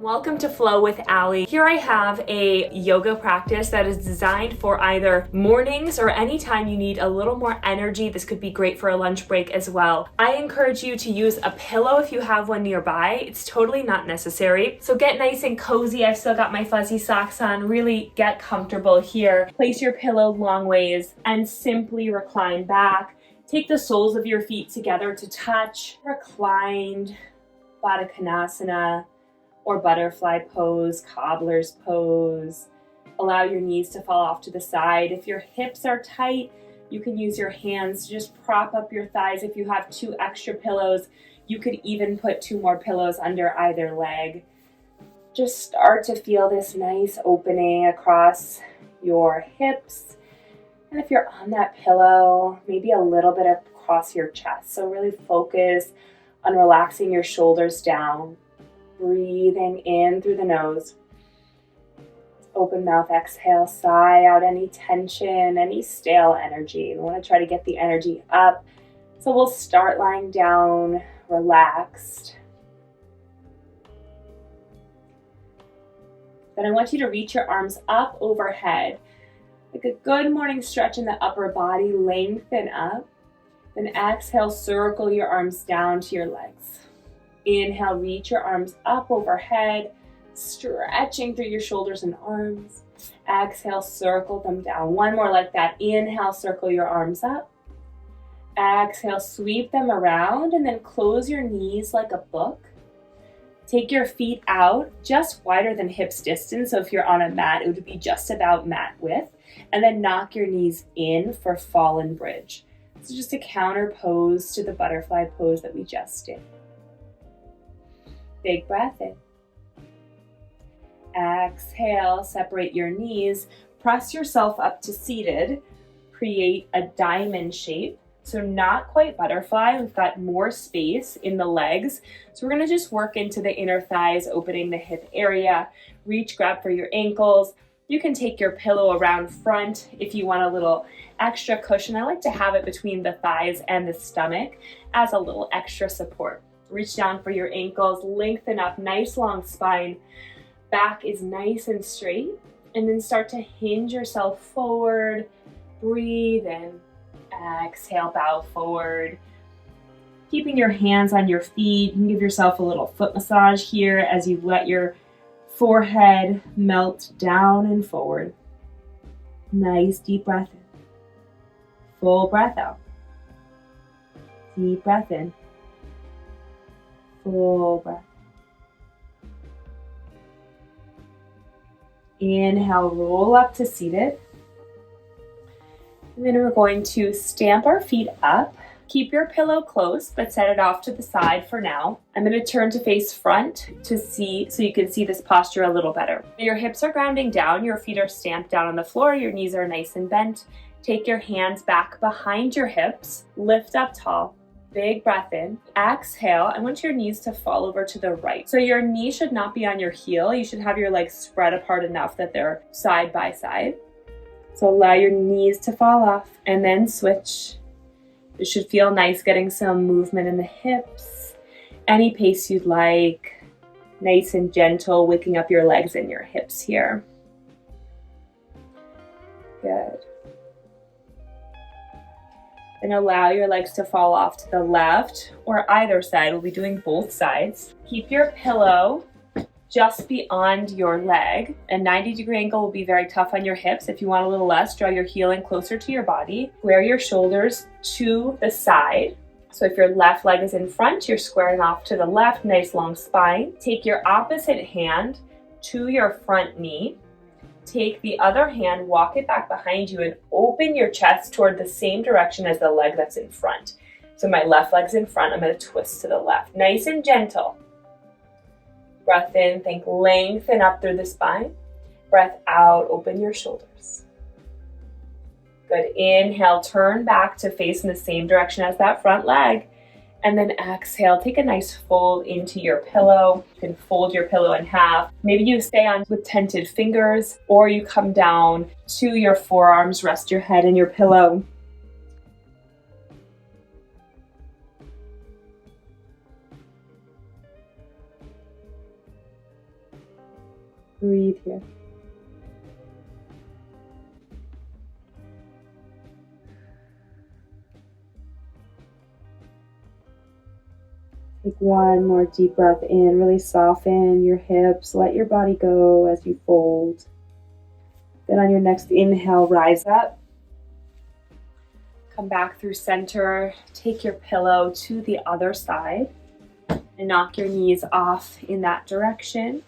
Welcome to Flow with Allie. Here I have a yoga practice that is designed for either mornings or anytime you need a little more energy. This could be great for a lunch break as well. I encourage you to use a pillow if you have one nearby. It's totally not necessary. So get nice and cozy. I've still got my fuzzy socks on. Really get comfortable here. Place your pillow long ways and simply recline back. Take the soles of your feet together to touch. Reclined, Baddha Konasana, or butterfly pose, cobbler's pose. Allow your knees to fall off to the side. If your hips are tight, you can use your hands to just prop up your thighs. If you have 2 extra pillows, you could even put 2 more pillows under either leg. Just start to feel this nice opening across your hips. And if you're on that pillow, maybe a little bit across your chest. So really focus on relaxing your shoulders down. Breathing in through the nose. Open mouth, exhale, sigh out any tension, any stale energy. We want to try to get the energy up. So we'll start lying down, relaxed. Then I want you to reach your arms up overhead. Like a good morning stretch in the upper body, lengthen up. Then exhale, circle your arms down to your legs. Inhale, reach your arms up overhead, stretching through your shoulders and arms. Exhale, circle them down. One more like that. Inhale, circle your arms up. Exhale, sweep them around and then close your knees like a book. Take your feet out just wider than hips distance. So if you're on a mat, it would be just about mat width. And then knock your knees in for fallen bridge. So just a counter pose to the butterfly pose that we just did. Big breath in. Exhale, separate your knees. Press yourself up to seated. Create a diamond shape. So not quite butterfly. We've got more space in the legs. So we're going to just work into the inner thighs, opening the hip area. Reach, grab for your ankles. You can take your pillow around front if you want a little extra cushion. I like to have it between the thighs and the stomach as a little extra support. Reach down for your ankles, lengthen up, nice long spine. Back is nice and straight. And then start to hinge yourself forward. Breathe in. Exhale, bow forward. Keeping your hands on your feet. You can give yourself a little foot massage here as you let your forehead melt down and forward. Nice deep breath in. Full breath out. Deep breath in. Full breath. Inhale, roll up to seated. And then we're going to stamp our feet up. Keep your pillow close, but set it off to the side for now. I'm going to turn to face front so you can see this posture a little better. Your hips are grounding down, your feet are stamped down on the floor, your knees are nice and bent. Take your hands back behind your hips, lift up tall. Big breath in. Exhale. I want your knees to fall over to the right. So your knee should not be on your heel. You should have your legs spread apart enough that they're side by side. So allow your knees to fall off and then switch. It should feel nice getting some movement in the hips. Any pace you'd like. Nice and gentle, waking up your legs and your hips here. Good. And allow your legs to fall off to the left or either side. We'll be doing both sides. Keep your pillow just beyond your leg. A 90-degree angle will be very tough on your hips. If you want a little less, draw your heel in closer to your body. Square your shoulders to the side. So if your left leg is in front, you're squaring off to the left, nice long spine. Take your opposite hand to your front knee. Take the other hand, walk it back behind you, and open your chest toward the same direction as the leg that's in front. So my left leg's in front, I'm going to twist to the left. Nice and gentle. Breath in, think lengthen up through the spine. Breath out, open your shoulders. Good. Inhale, turn back to face in the same direction as that front leg. And then exhale, take a nice fold into your pillow. You can fold your pillow in half. Maybe you stay on with tented fingers, or you come down to your forearms, rest your head in your pillow. Breathe here. Take one more deep breath in. Really soften your hips. Let your body go as you fold. Then on your next inhale, rise up. Come back through center. Take your pillow to the other side and knock your knees off in that direction.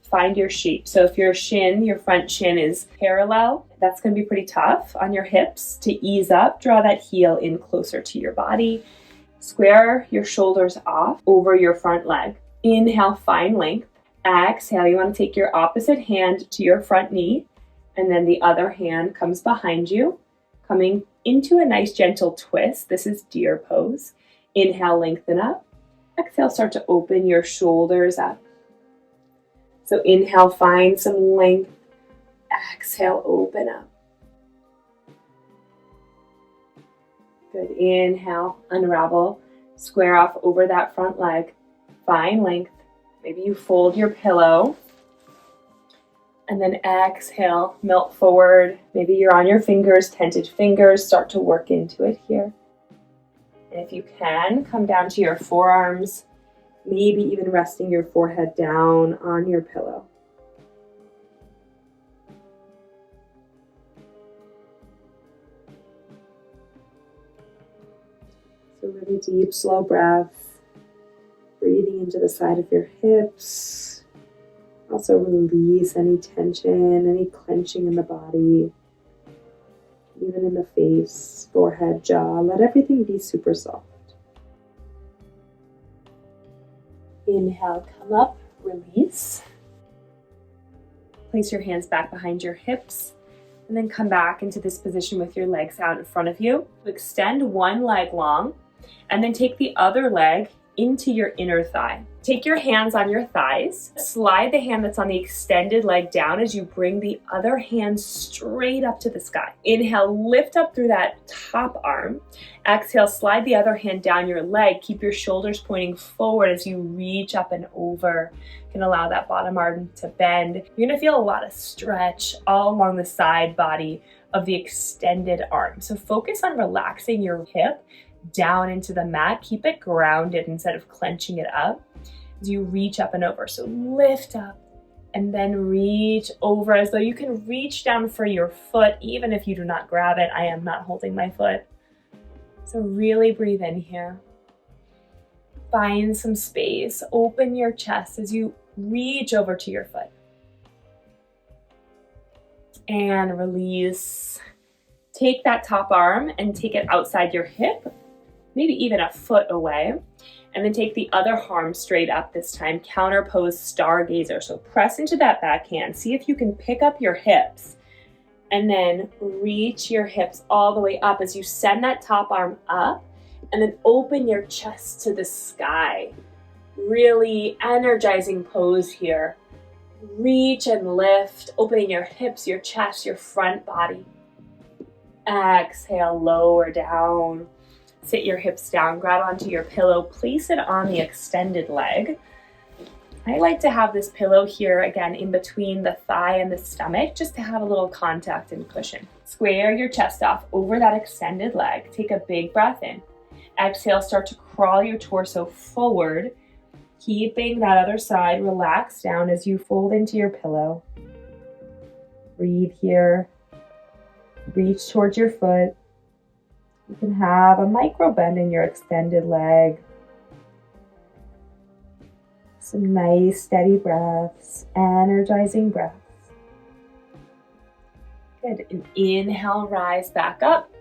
Find your shape. So if your front shin is parallel, that's going to be pretty tough on your hips. To ease up, draw that heel in closer to your body. Square your shoulders off over your front leg. Inhale, find length. Exhale, you want to take your opposite hand to your front knee, and then the other hand comes behind you, coming into a nice gentle twist. This is deer pose. Inhale, lengthen up. Exhale, start to open your shoulders up. So inhale, find some length. Exhale, open up. Good. Inhale, unravel, square off over that front leg. Find length. Maybe you fold your pillow. And then exhale, melt forward. Maybe you're on your fingers, tented fingers. Start to work into it here. And if you can, come down to your forearms. Maybe even resting your forehead down on your pillow. So really deep, slow breath. Breathing into the side of your hips. Also release any tension, any clenching in the body. Even in the face, forehead, jaw. Let everything be super soft. Inhale, come up, release. Place your hands back behind your hips. And then come back into this position with your legs out in front of you. Extend one leg long. And then take the other leg into your inner thigh. Take your hands on your thighs. Slide the hand that's on the extended leg down as you bring the other hand straight up to the sky. Inhale, lift up through that top arm. Exhale, slide the other hand down your leg. Keep your shoulders pointing forward as you reach up and over. You can allow that bottom arm to bend. You're gonna feel a lot of stretch all along the side body of the extended arm. So focus on relaxing your hip down into the mat. Keep it grounded instead of clenching it up as you reach up and over. So lift up and then reach over as though you can reach down for your foot even if you do not grab it. I am not holding my foot. So really breathe in here. Find some space. Open your chest as you reach over to your foot. And release. Take that top arm and take it outside your hip, maybe even a foot away. And then take the other arm straight up this time, counter pose stargazer. So press into that backhand. See if you can pick up your hips and then reach your hips all the way up as you send that top arm up and then open your chest to the sky. Really energizing pose here. Reach and lift, opening your hips, your chest, your front body. Exhale, lower down. Sit your hips down, grab onto your pillow, place it on the extended leg. I like to have this pillow here, again, in between the thigh and the stomach, just to have a little contact and cushion. Square your chest off over that extended leg. Take a big breath in. Exhale, start to crawl your torso forward, keeping that other side relaxed down as you fold into your pillow. Breathe here. Reach towards your foot. You can have a micro bend in your extended leg. Some nice steady breaths, energizing breaths. Good. And inhale, rise back up.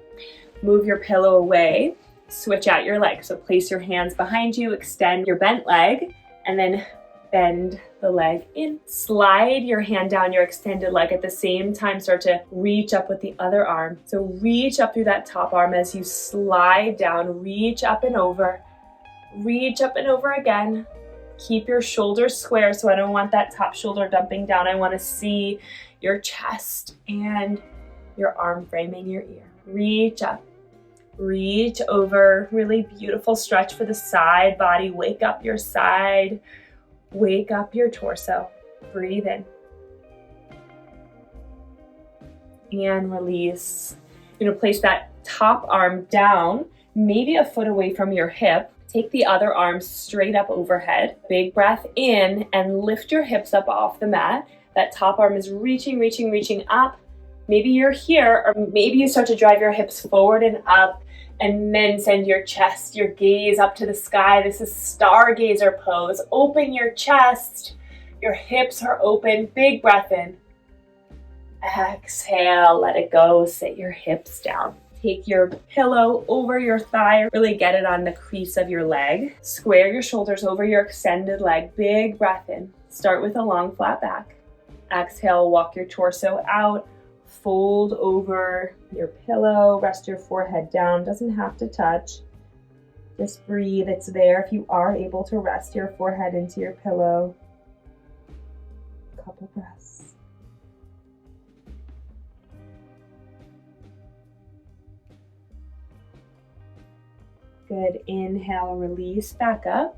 Move your pillow away. Switch out your leg. So place your hands behind you, extend your bent leg, and then bend the leg in. Slide your hand down your extended leg. At the same time, start to reach up with the other arm. So reach up through that top arm as you slide down. Reach up and over. Reach up and over again. Keep your shoulders square, so I don't want that top shoulder dumping down. I want to see your chest and your arm framing your ear. Reach up. Reach over. Really beautiful stretch for the side body. Wake up your side. Wake up your torso. Breathe in. And release. You're gonna place that top arm down, maybe a foot away from your hip. Take the other arm straight up overhead. Big breath in and lift your hips up off the mat. That top arm is reaching up. Maybe you're here, or maybe you start to drive your hips forward and up, and then send your chest, your gaze up to the sky. This is stargazer pose. Open your chest. Your hips are open. Big breath in. Exhale, let it go. Sit your hips down. Take your pillow over your thigh. Really get it on the crease of your leg. Square your shoulders over your extended leg. Big breath in. Start with a long flat back. Exhale, walk your torso out. Fold over your pillow. Rest your forehead down. Doesn't have to touch. Just breathe. It's there if you are able to rest your forehead into your pillow. Couple breaths. Good. Inhale, release, back up.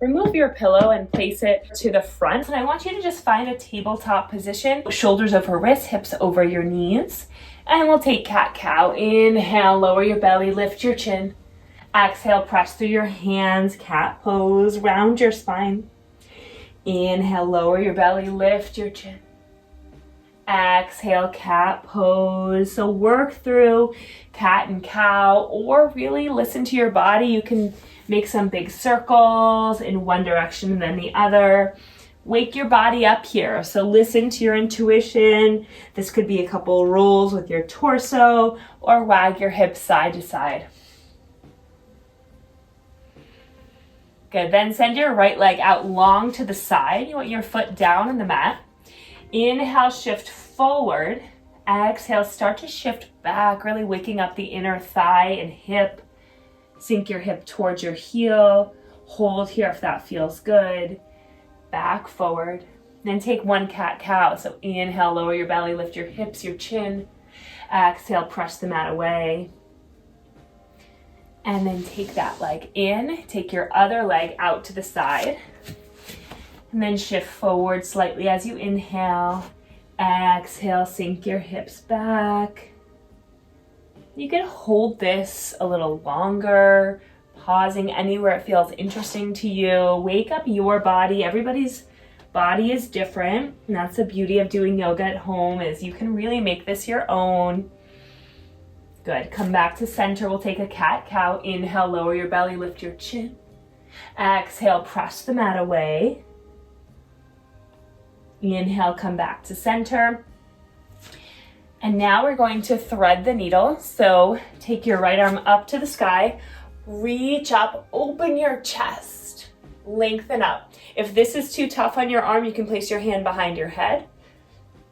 Remove your pillow and place it to the front. And I want you to just find a tabletop position. Shoulders over wrists, hips over your knees. And we'll take cat-cow. Inhale, lower your belly, lift your chin. Exhale, press through your hands, cat pose, round your spine. Inhale, lower your belly, lift your chin. Exhale, cat pose. So work through cat and cow, or really listen to your body. You can make some big circles in one direction and then the other. Wake your body up here. So listen to your intuition. This could be a couple rolls with your torso, or wag your hips side to side. Good. Then send your right leg out long to the side. You want your foot down on the mat. Inhale, shift forward. Exhale, start to shift back, really waking up the inner thigh and hip. Sink your hip towards your heel. Hold here if that feels good. Back forward. Then take one cat-cow. So inhale, lower your belly, lift your hips, your chin. Exhale, press the mat away. And then take that leg in. Take your other leg out to the side. And then shift forward slightly as you inhale. Exhale, sink your hips back. You can hold this a little longer, pausing anywhere it feels interesting to you. Wake up your body. Everybody's body is different, and that's the beauty of doing yoga at home, is you can really make this your own. Good. Come back to center. We'll take a cat-cow. Inhale, lower your belly, lift your chin. Exhale, press the mat away. Inhale, come back to center. And now we're going to thread the needle. So take your right arm up to the sky, reach up, open your chest, lengthen up. If this is too tough on your arm, you can place your hand behind your head.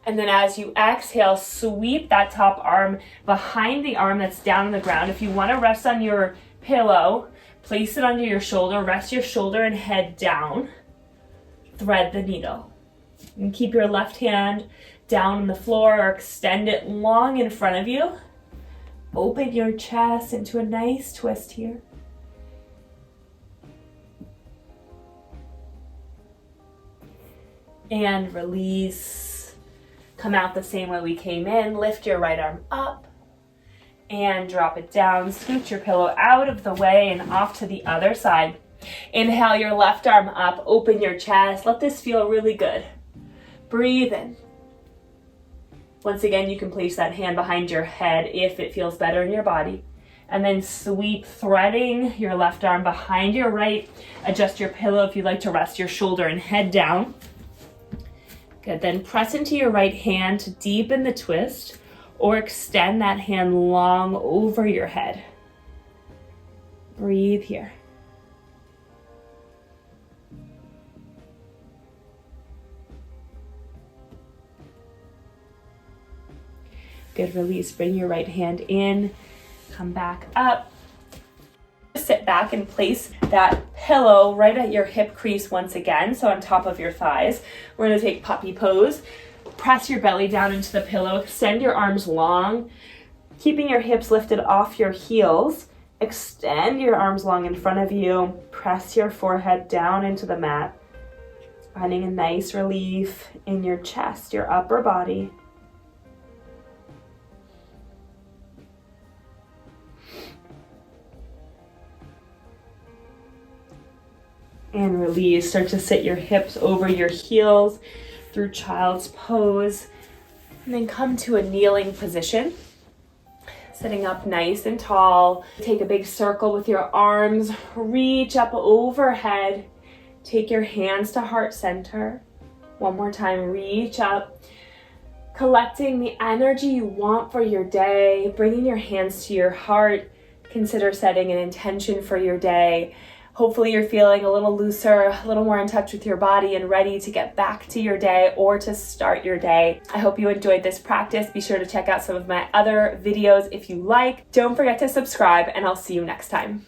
And then as you exhale, sweep that top arm behind the arm that's down on the ground. If you want to rest on your pillow, place it under your shoulder, rest your shoulder and head down. Thread the needle. And keep your left hand down on the floor, or extend it long in front of you. Open your chest into a nice twist here. And release. Come out the same way we came in. Lift your right arm up and drop it down. Scoot your pillow out of the way and off to the other side. Inhale your left arm up. Open your chest. Let this feel really good. Breathe in. Once again, you can place that hand behind your head if it feels better in your body. And then sweep, threading your left arm behind your right. Adjust your pillow if you'd like to rest your shoulder and head down. Good. Then press into your right hand to deepen the twist, or extend that hand long over your head. Breathe here. Good. Release. Bring your right hand in. Come back up. Sit back and place that pillow right at your hip crease once again, so on top of your thighs. We're going to take puppy pose. Press your belly down into the pillow. Extend your arms long, keeping your hips lifted off your heels. Extend your arms long in front of you. Press your forehead down into the mat. Finding a nice relief in your chest, your upper body. And release. Start to sit your hips over your heels through child's pose. And then come to a kneeling position. Sitting up nice and tall. Take a big circle with your arms. Reach up overhead. Take your hands to heart center. One more time, reach up. Collecting the energy you want for your day. Bringing your hands to your heart. Consider setting an intention for your day. Hopefully you're feeling a little looser, a little more in touch with your body and ready to get back to your day or to start your day. I hope you enjoyed this practice. Be sure to check out some of my other videos if you like. Don't forget to subscribe, and I'll see you next time.